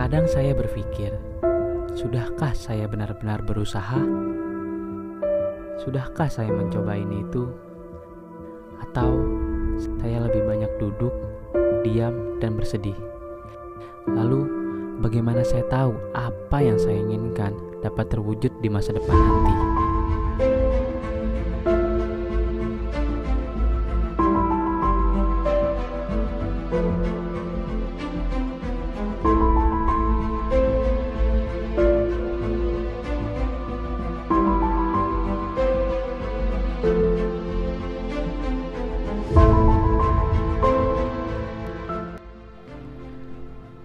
Terkadang saya berpikir, sudahkah saya benar-benar berusaha? Sudahkah saya mencoba ini itu? Atau saya lebih banyak duduk, diam, dan bersedih? Lalu, bagaimana saya tahu apa yang saya inginkan dapat terwujud di masa depan nanti?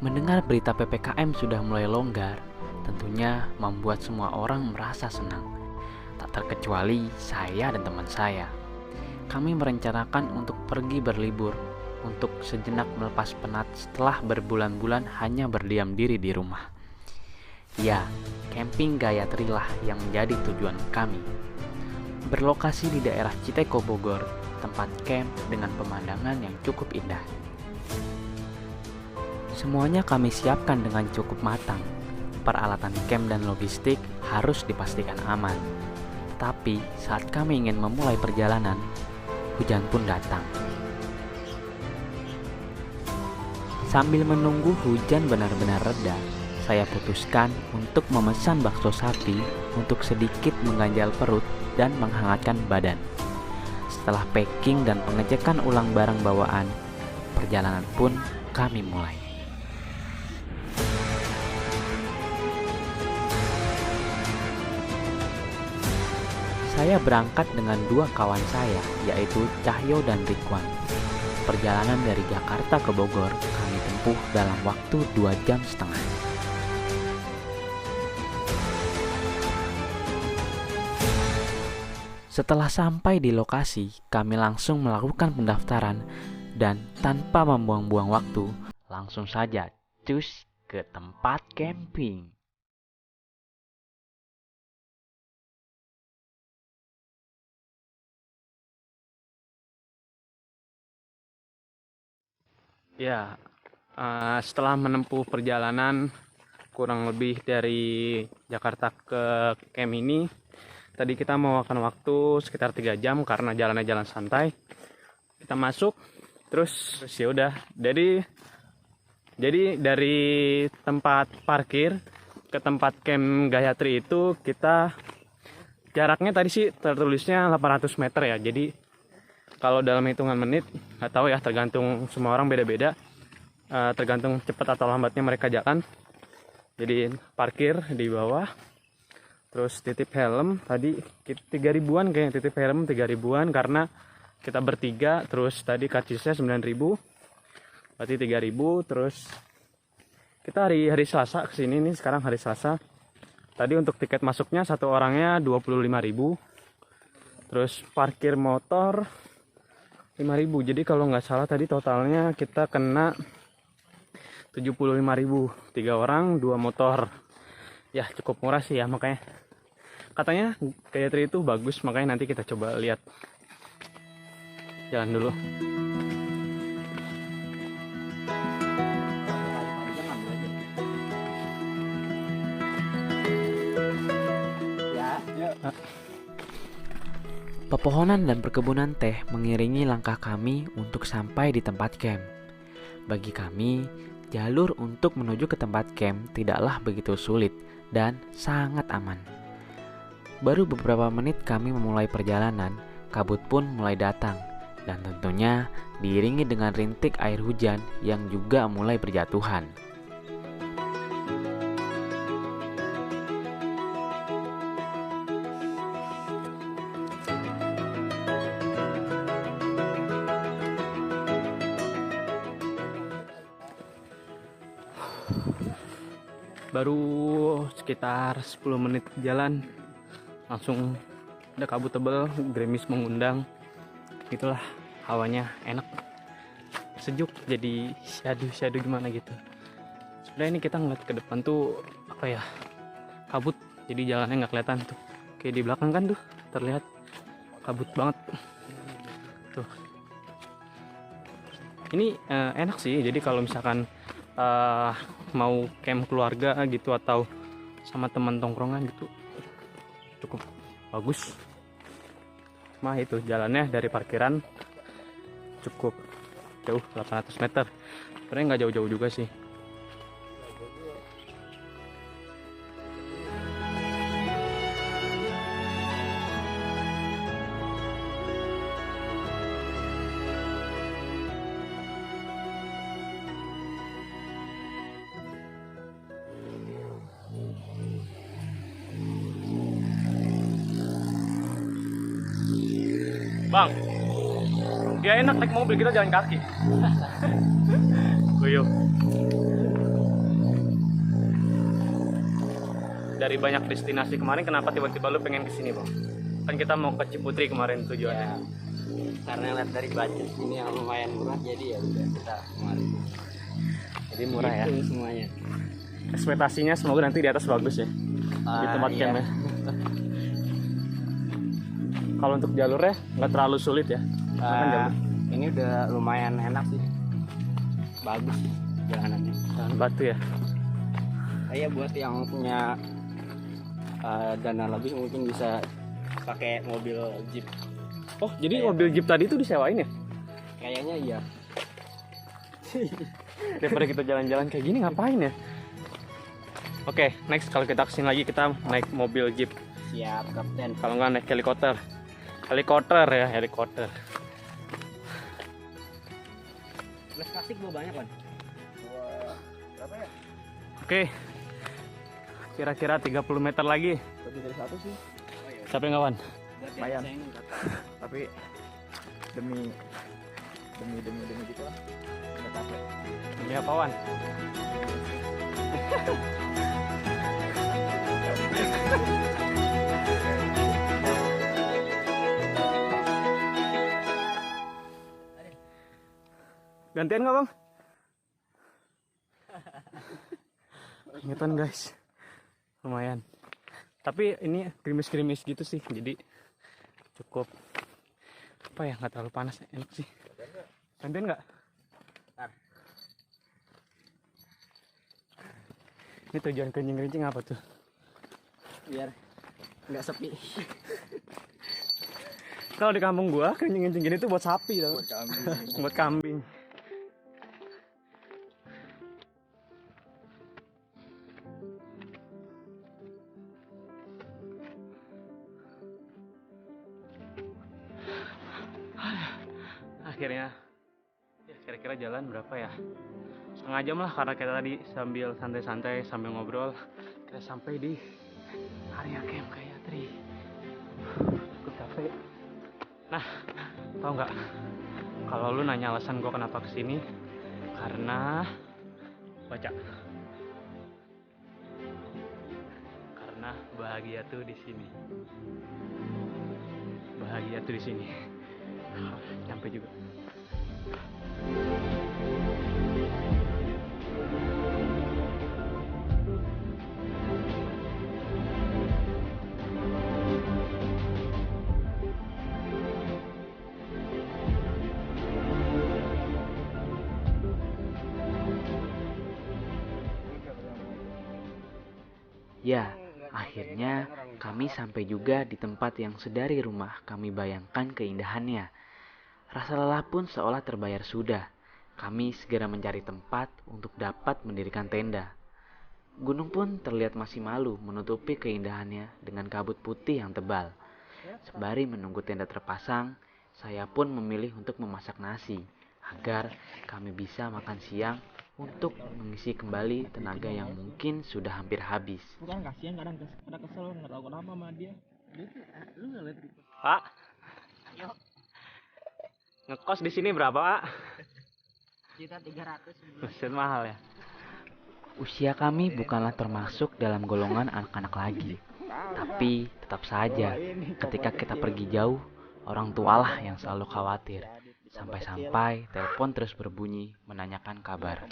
Mendengar berita PPKM sudah mulai longgar, tentunya membuat semua orang merasa senang. Tak terkecuali saya dan teman saya. Kami merencanakan untuk pergi berlibur, untuk sejenak melepas penat setelah berbulan-bulan hanya berdiam diri di rumah. Ya, camping Gayatri lah yang menjadi tujuan kami. Berlokasi di daerah Citeko Bogor, tempat camp dengan pemandangan yang cukup indah. Semuanya kami siapkan dengan cukup matang. Peralatan camp dan logistik harus dipastikan aman. Tapi saat kami ingin memulai perjalanan, hujan pun datang. Sambil menunggu hujan benar-benar reda, saya putuskan untuk memesan bakso sapi untuk sedikit mengganjal perut dan menghangatkan badan. Setelah packing dan pengecekan ulang barang bawaan, perjalanan pun kami mulai. Saya berangkat dengan dua kawan saya, yaitu Cahyo dan Ridwan. Perjalanan dari Jakarta ke Bogor kami tempuh dalam waktu 2,5 jam. Setelah sampai di lokasi, kami langsung melakukan pendaftaran dan tanpa membuang-buang waktu, langsung saja cus ke tempat camping. Ya, setelah menempuh perjalanan kurang lebih dari Jakarta ke camp ini, tadi kita memakan waktu sekitar 3 jam karena jalannya jalan santai. Kita masuk, terus ya udah. Jadi dari tempat parkir ke tempat camp Gayatri itu kita jaraknya tadi sih tertulisnya 800 meter ya. Jadi kalau dalam hitungan menit, nggak tahu ya, tergantung semua orang beda-beda, tergantung cepat atau lambatnya mereka jalan. Jadi parkir di bawah, terus titip helm, tadi 3.000-an kayaknya, titip helm 3.000-an karena kita bertiga, terus tadi karcisnya 9.000, berarti 3.000, terus kita hari Selasa kesini nih, sekarang hari Selasa. Tadi untuk tiket masuknya satu orangnya 25.000, terus parkir motor 5.000. Jadi kalau nggak salah tadi totalnya kita kena 75.000, 3 orang 2 motor. Ya cukup murah sih ya, makanya katanya Gayatri itu bagus, makanya nanti kita coba lihat. Jalan dulu. Pepohonan dan perkebunan teh mengiringi langkah kami untuk sampai di tempat camp. Bagi kami, jalur untuk menuju ke tempat camp tidaklah begitu sulit dan sangat aman. Baru beberapa menit kami memulai perjalanan, kabut pun mulai datang, dan tentunya diiringi dengan rintik air hujan yang juga mulai berjatuhan. Baru sekitar 10 menit jalan langsung ada kabut tebal, gerimis mengundang. Itulah hawanya enak, sejuk, jadi syadu gimana gitu. Sebenarnya ini kita ngeliat ke depan tuh apa ya, kabut, jadi jalannya nggak kelihatan tuh. Kayak di belakang kan tuh terlihat kabut banget tuh. Ini enak sih, jadi kalau misalkan mau camp keluarga gitu atau sama teman tongkrongan gitu cukup bagus. Mah itu jalannya dari parkiran cukup jauh 800 meter. Sebenarnya nggak jauh-jauh juga sih. Bang, dia enak naik mobil, kita jalan kaki. Guyup. Dari banyak destinasi kemarin, kenapa tiba-tiba lu pengen kesini, Bang? Kan kita mau ke Ciputri kemarin tujuannya. Ya, karena lihat dari budget ini yang lumayan murah, jadi ya udah kita kemarin. Jadi murah ya. Itu semuanya. Ekspektasinya semoga nanti di atas bagus ya. Di tempat Iya. campnya. Kalau untuk jalurnya nggak terlalu sulit ya. Kan jalur Ini udah lumayan enak sih, bagus sih jalanannya. jalan batu ya. Iya, buat yang punya dana lebih mungkin bisa pakai mobil jeep. Oh, jadi mobil jeep tadi itu disewain ya? Kayaknya iya. Daripada kita jalan-jalan kayak gini ngapain ya? Oke, next kalau kita kesini lagi kita naik mobil jeep. Siap, Kapten. Kalau nggak naik helikopter. Helikopter ya, helikopter. Gelas plastik gua banyak kan? Berapa ya? Oke. Kira-kira 30 meter lagi. Lebih dari satu sih. Capek nggak, Wan? Lumayan. Tapi demi gitu lah, nggak capek. Ini apa, Wan? Gantian nggak, Bang? Ingetan guys, lumayan. Tapi ini gerimis-gerimis gitu sih, jadi cukup apa ya, nggak terlalu panas, enak sih. Gantian nggak? Ini tujuan kencing-kencing apa tuh? Biar nggak sepi. Kalau di kampung gua kencing-kencing gini tuh buat sapi tau. Buat kambing. Buat kambing. Akhirnya ya kira-kira jalan berapa ya, setengah jam lah, karena kita tadi sambil santai-santai sambil ngobrol kita sampai di area camp Gayatri. Cukup capek. Nah, tau nggak, kalau lu nanya alasan gua kenapa kesini, karena baca, karena bahagia tuh di sini, bahagia tuh di sini. Nyampe juga. Ya, akhirnya kami sampai juga di tempat yang sedari rumah kami bayangkan keindahannya. Rasa lelah pun seolah terbayar sudah. Kami segera mencari tempat untuk dapat mendirikan tenda. Gunung pun terlihat masih malu menutupi keindahannya dengan kabut putih yang tebal. Sembari menunggu tenda terpasang, saya pun memilih untuk memasak nasi agar kami bisa makan siang untuk mengisi kembali tenaga yang mungkin sudah hampir habis. Bukan kasihan, kadang kesel nggak tahu kenapa sama dia. Lu nggak lihat Pak, ngekos di sini berapa, Pak? Kita 300. Mesin mahal ya. Usia kami bukanlah termasuk dalam golongan anak-anak lagi. Tapi tetap saja ketika kita pergi jauh, orang tualah yang selalu khawatir. Sampai-sampai telepon terus berbunyi menanyakan kabar.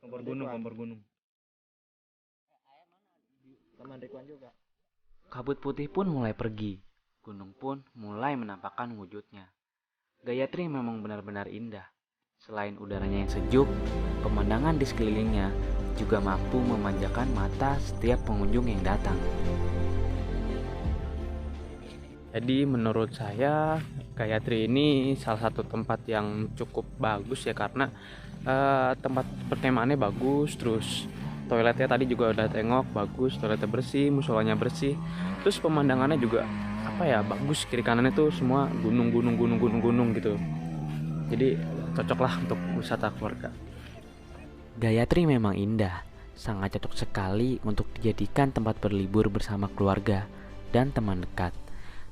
kompor gunung. Teman Rikuan juga. Kabut putih pun mulai pergi. Gunung pun mulai menampakkan wujudnya. Gayatri memang benar-benar indah. Selain udaranya yang sejuk, pemandangan di sekelilingnya juga mampu memanjakan mata setiap pengunjung yang datang. Jadi menurut saya Gayatri ini salah satu tempat yang cukup bagus ya, karena tempat perkemahannya bagus, terus toiletnya tadi juga udah tengok bagus, toiletnya bersih, musolanya bersih, terus pemandangannya juga apa ya, bagus, kiri kanannya tuh semua gunung gitu. Jadi cocok lah untuk wisata keluarga. Gayatri memang indah, sangat cocok sekali untuk dijadikan tempat berlibur bersama keluarga dan teman dekat.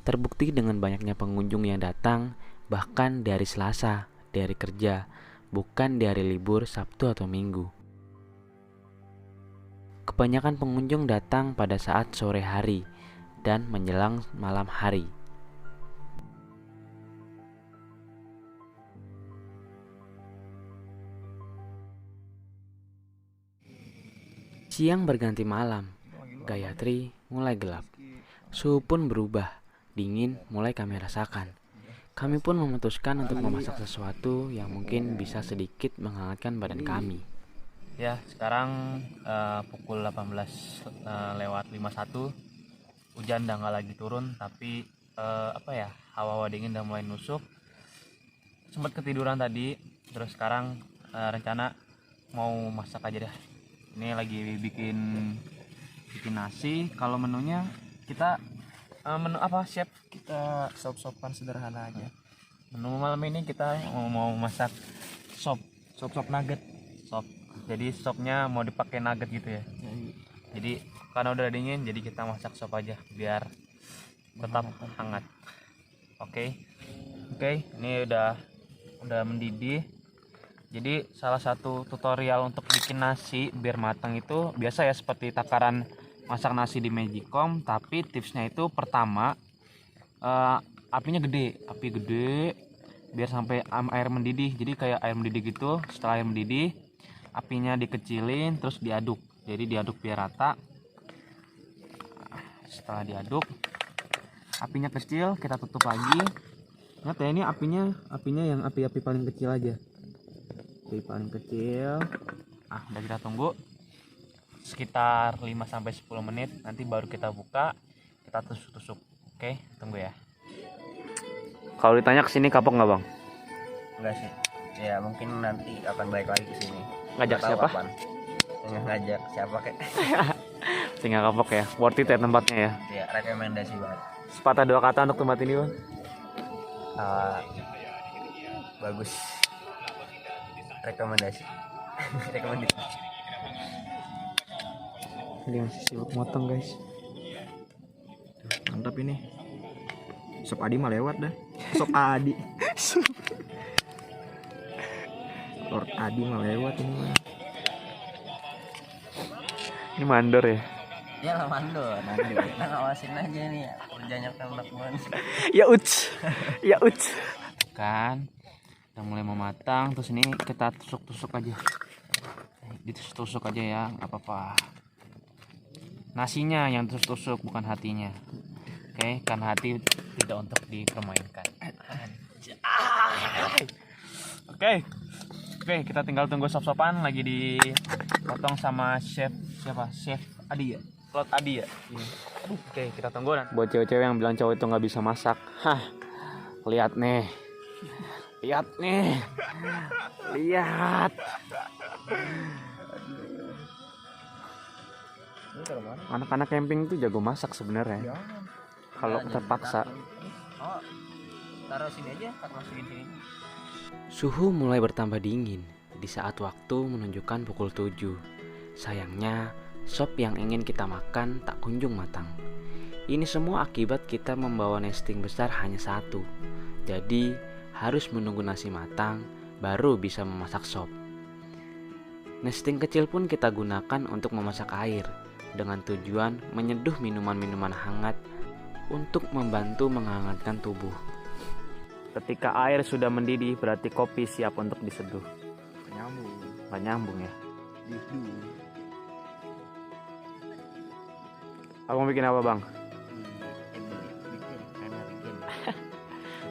Terbukti dengan banyaknya pengunjung yang datang, bahkan dari Selasa, dari kerja, bukan dari libur Sabtu atau Minggu. Kebanyakan pengunjung datang pada saat sore hari dan menjelang malam hari. Siang berganti malam, Gayatri mulai gelap. Suhu pun berubah, dingin mulai kami rasakan. Kami pun memutuskan untuk memasak sesuatu yang mungkin bisa sedikit menghangatkan badan kami. Ya, sekarang pukul 18 lewat 51. Hujan udah nggak lagi turun, tapi hawa-hawa dingin udah mulai nusuk. Sempat ketiduran tadi, terus sekarang rencana mau masak aja deh. Ini lagi bikin nasi. Kalau menunya kita menu apa, chef? Kita sop-sopan sederhana aja. Menu malam ini kita mau masak sop nugget. Sop. Jadi sopnya mau dipakai nugget gitu ya. Jadi karena udah dingin, jadi kita masak sop aja biar tetap hangat. Oke, ini udah mendidih. Jadi salah satu tutorial untuk bikin nasi biar matang itu biasa ya, seperti takaran masak nasi di Magicom, tapi tipsnya itu pertama api gede biar sampai air mendidih. Jadi kayak air mendidih gitu. Setelah air mendidih, apinya dikecilin terus diaduk. Jadi diaduk biar rata. Setelah diaduk, apinya kecil, kita tutup lagi. Ingat ya, ini apinya yang api paling kecil aja. Api paling kecil. Udah kita tunggu sekitar 5-10 menit, nanti baru kita buka, kita tusuk-tusuk. Oke, tunggu ya. Kalau ditanya kesini kapok nggak bang? Enggak sih. Ya mungkin nanti akan balik lagi ke sini. Ngajak Nggak tahu siapa? kapan. Ngajak siapa kek? Tinggal kapok ya, worth it ya tempatnya ya. Ya rekomendasi banget. Sepatah dua kata untuk tempat ini bang. Bagus. Rekomendasi. Dia masih sibuk motong guys. Mantap ini. Sop Adi mah lewat dah. Sop Adi. Lord Adi mah lewat ini mah. Ini mandor ya. Ya lah mandor. Kita ngawasin aja nih ya. Kerjanya anak Ya uts. Kan udah mulai mematang, terus ini kita tusuk-tusuk aja. Ditusuk-tusuk aja ya, nggak apa-apa. Nasinya yang tusuk-tusuk, bukan hatinya. Oke, karena hati tidak untuk dipermainkan. Oke, kita tinggal tunggu sop-sopan lagi dipotong sama chef siapa? Chef Adi ya? Lord Adi ya? Oke, kita tunggu nanti. Buat cewek-cewek yang bilang cowok itu nggak bisa masak, lihat nih. Anak-anak camping itu jago masak sebenarnya. Kalau terpaksa. Oh, taruh sini aja, masukin sini. Suhu mulai bertambah dingin di saat waktu menunjukkan pukul 7. Sayangnya, sop yang ingin kita makan tak kunjung matang. Ini semua akibat kita membawa nesting besar hanya satu. Jadi, harus menunggu nasi matang baru bisa memasak sop. Nesting kecil pun kita gunakan untuk memasak air dengan tujuan menyeduh minuman-minuman hangat untuk membantu menghangatkan tubuh. Ketika air sudah mendidih berarti kopi siap untuk diseduh. Nggak nyambung ya. Abang bikin apa bang?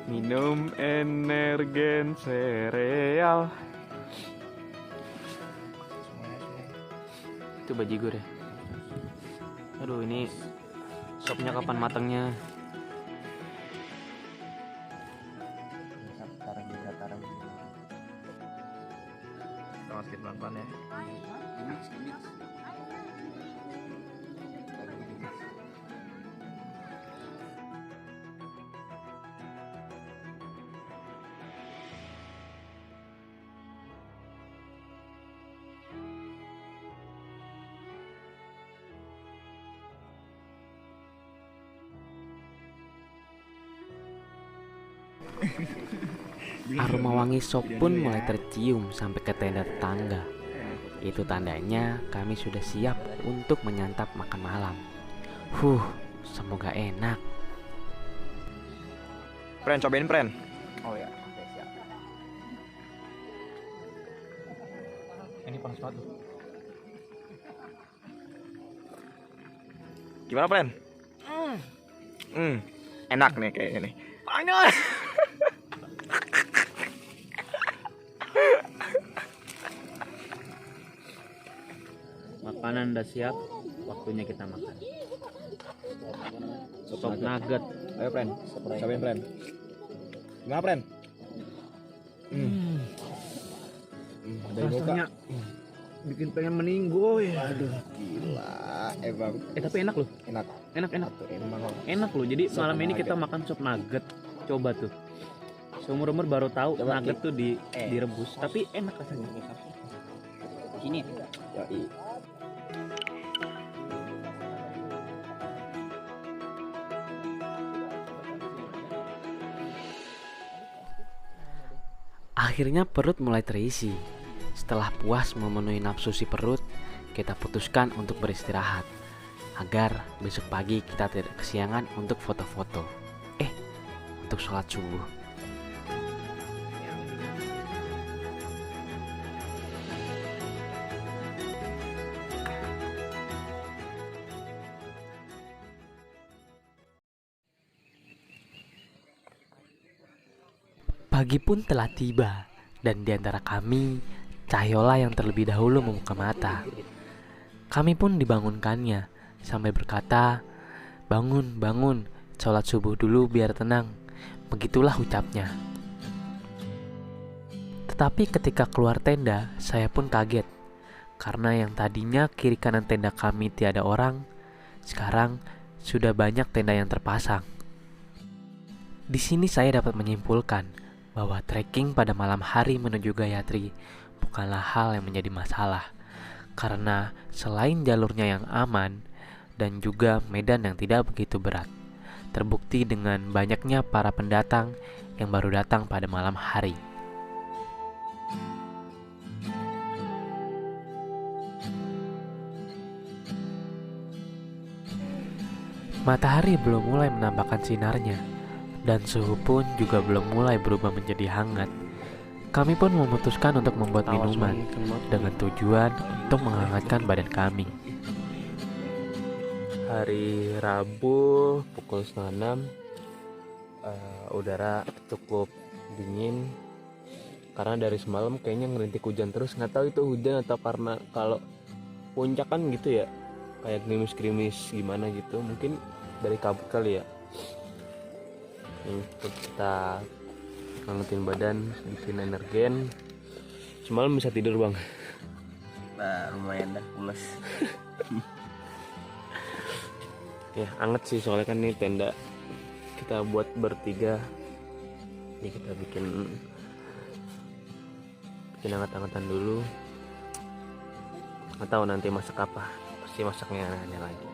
minum energen sereal. Itu bajigur ya. Aduh, ini sopnya kapan matangnya? Masukin pelan-pelan ya. Aroma wangi sop pun mulai tercium sampai ke tenda tetangga. Itu tandanya kami sudah siap untuk menyantap makan malam. Semoga enak. Pren, cobain Pren. Oh ya, oke, siap. Ini panas banget. Gimana Pren? Enak nih kayaknya nih. Panas. Makanan udah siap, waktunya kita makan. Sop nugget. Ayo Pren, cobain Pren. Gimana Pren? Rasanya bikin pengen meninggoy. Aduh, gila. Emang. Tapi enak loh. Enak. Enak. Emang. Enak loh. Jadi Sop malam ini nugget. kita makan sop nugget. Coba tuh. Seumur-umur baru tahu Coba, nugget tuh direbus, tapi enak rasanya. Sini. Yoi. Akhirnya perut mulai terisi. Setelah puas memenuhi nafsu si perut, kita putuskan untuk beristirahat agar besok pagi kita tidak kesiangan untuk foto-foto. Untuk sholat subuh. Pagi pun telah tiba, dan di antara kami, Cahyola yang terlebih dahulu membuka mata. Kami pun dibangunkannya, sambil berkata, "Bangun, bangun, sholat subuh dulu biar tenang." Begitulah ucapnya. Tetapi ketika keluar tenda, saya pun kaget. Karena yang tadinya kiri kanan tenda kami tiada orang, sekarang sudah banyak tenda yang terpasang. Di sini saya dapat menyimpulkan bahwa trekking pada malam hari menuju Gayathri bukanlah hal yang menjadi masalah, karena selain jalurnya yang aman dan juga medan yang tidak begitu berat, terbukti dengan banyaknya para pendatang yang baru datang pada malam hari. Matahari belum mulai menampakkan sinarnya, dan suhu pun juga belum mulai berubah menjadi hangat. Kami pun memutuskan untuk membuat minuman dengan tujuan untuk menghangatkan badan kami. Hari Rabu pukul 5:30, udara cukup dingin karena dari semalam kayaknya ngerintik hujan terus. Nggak tahu itu hujan atau karena kalau puncak kan gitu ya, kayak gerimis-gerimis gimana gitu, mungkin dari kabut kali ya. Untuk kita ngangetin badan, bikin energen. Semalam bisa tidur bang. Nah, lumayan dah pulas. Ya anget sih, soalnya kan ini tenda kita buat bertiga. Ini kita bikin anget-angetan dulu. Nggak tahu nanti masak apa, pasti masaknya aneh lagi.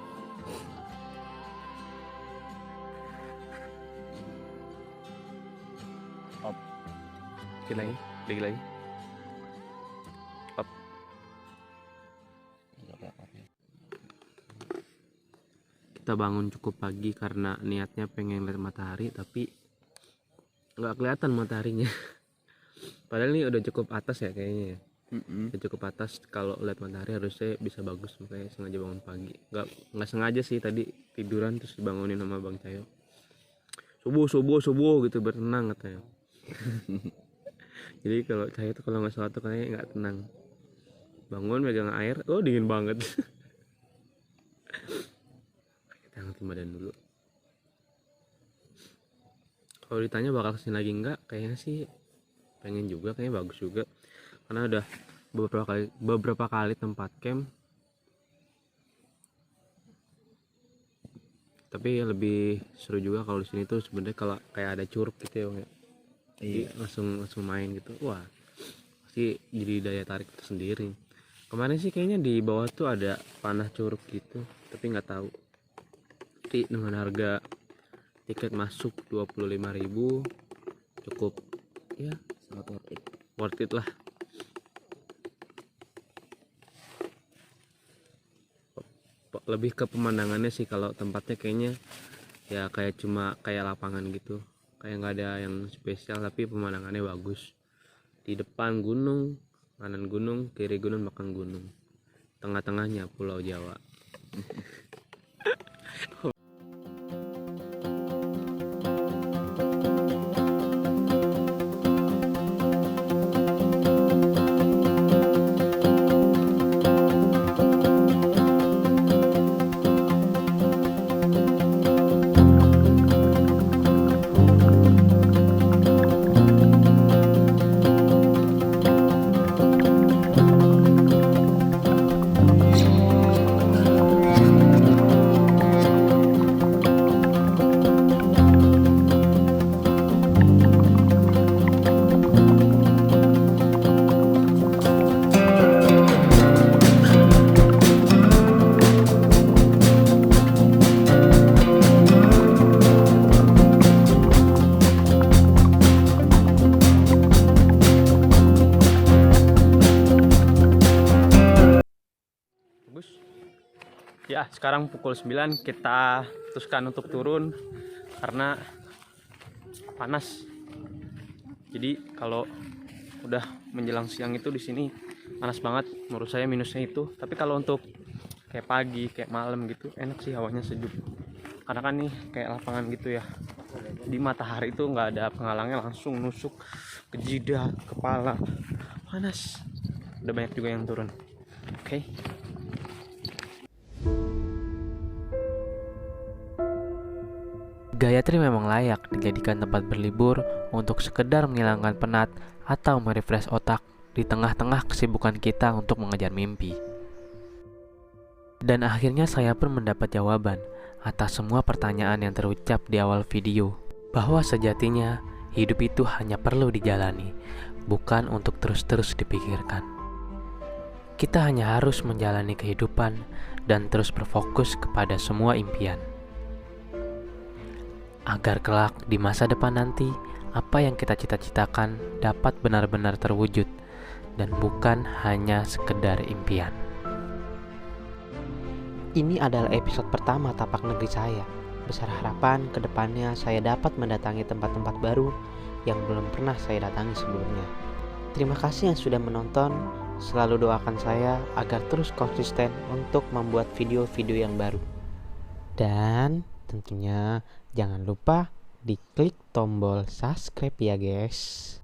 Dikit lagi. Up. Kita bangun cukup pagi karena niatnya pengen lihat matahari, tapi nggak kelihatan mataharinya. Padahal ini udah cukup atas ya kayaknya ya. Udah cukup atas, kalau lihat matahari harusnya bisa bagus, makanya sengaja bangun pagi. Nggak sengaja sih, tadi tiduran terus dibangunin sama Bang Cayo. subuh gitu berenang katanya. Jadi kalau saya tuh kalau nggak salah tuh kayaknya nggak tenang, bangun megang air, oh dingin banget. Kita hangatin badan dulu. Kalau ditanya bakal kesini lagi nggak, kayaknya sih pengen juga, kayaknya bagus juga karena udah beberapa kali tempat camp, tapi lebih seru juga kalau di sini tuh sebenarnya kalau kayak ada curug gitu ya Bang, ya. Jadi langsung main gitu, wah pasti jadi daya tarik tersendiri. Kemarin sih kayaknya di bawah tuh ada panah curug gitu, tapi nggak tahu. Jadi dengan harga tiket masuk 25.000 cukup ya, sangat worth it lah. Lebih ke pemandangannya sih, kalau tempatnya kayaknya ya kayak cuma kayak lapangan gitu, kayak nggak ada yang spesial, tapi pemandangannya bagus. Di depan gunung, kanan gunung, kiri gunung, belakang gunung, tengah-tengahnya Pulau Jawa. Ya, sekarang pukul 9 kita putuskan untuk turun karena panas. Jadi kalau udah menjelang siang itu di sini panas banget. Menurut saya minusnya itu. Tapi kalau untuk kayak pagi, kayak malam gitu enak sih, hawanya sejuk. Karena kan nih kayak lapangan gitu ya. Di matahari itu nggak ada penghalangnya, langsung nusuk ke jidat, kepala. Panas. Udah banyak juga yang turun. Oke. Gayatri memang layak dijadikan tempat berlibur untuk sekedar menghilangkan penat atau merefresh otak di tengah-tengah kesibukan kita untuk mengejar mimpi. Dan akhirnya saya pun mendapat jawaban atas semua pertanyaan yang terucap di awal video, bahwa sejatinya hidup itu hanya perlu dijalani, bukan untuk terus-terus dipikirkan. Kita hanya harus menjalani kehidupan dan terus berfokus kepada semua impian. Agar kelak di masa depan nanti, apa yang kita cita-citakan dapat benar-benar terwujud dan bukan hanya sekedar impian. Ini adalah episode pertama Tapak Negeri saya. Besar harapan ke depannya saya dapat mendatangi tempat-tempat baru yang belum pernah saya datangi sebelumnya. Terima kasih yang sudah menonton. Selalu doakan saya agar terus konsisten untuk membuat video-video yang baru. Dan tentunya jangan lupa diklik tombol subscribe ya guys.